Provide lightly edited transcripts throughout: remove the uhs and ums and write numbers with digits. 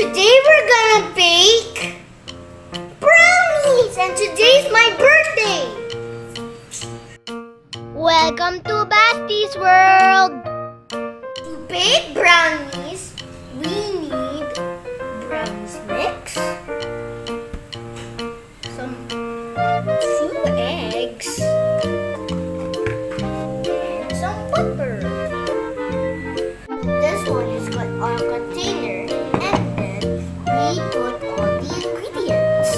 Today we're gonna bake brownies, and today's my birthday. Welcome to Basti's world. To bake brownies, we need brownies mix, two eggs, and some butter. This one is got our container, and then we put all the ingredients.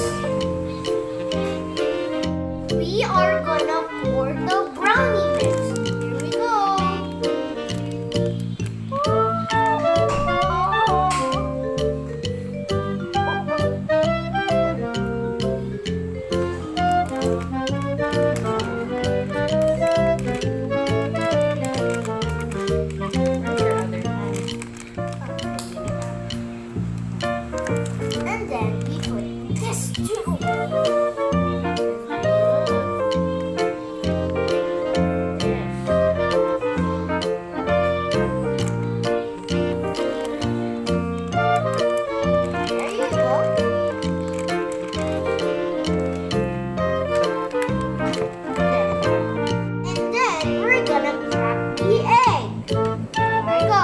We are gonna pour the brownie mix. Here we go. And then we put this too. There you go. And then we're gonna crack the egg. There we go.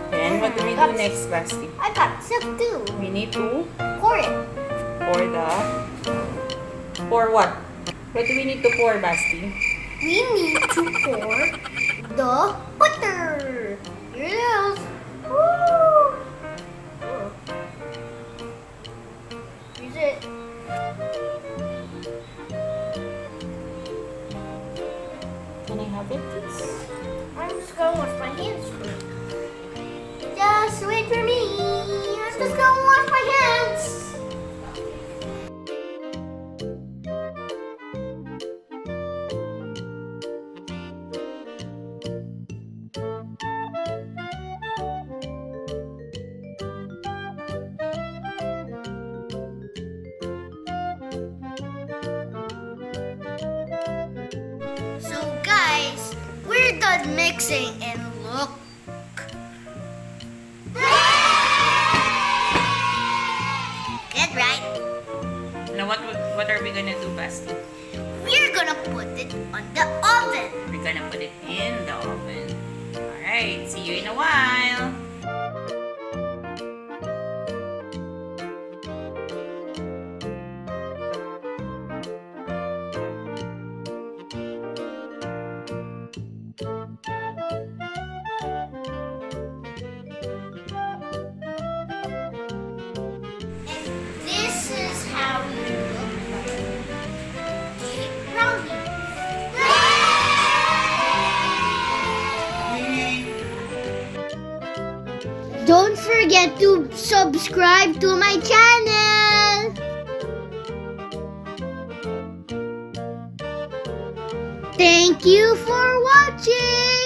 And what do we do next, Basti? I got silk too. We need to Pour it. pour what? What do we need to pour, Basti? We need to pour the butter. Here it is. Woo! Oh. Here's it. Can I have it, please? I'm just gonna wash my hands first. Just wait for me. I'm just gonna wash my hands. So guys, we're done mixing and look. Good, right? Now what are we gonna do, Basti? We're gonna put it on the oven. We're gonna put it in the oven. Alright, see you in a while. This is how you look like a brownie. Don't forget to subscribe to my channel. Thank you for watching.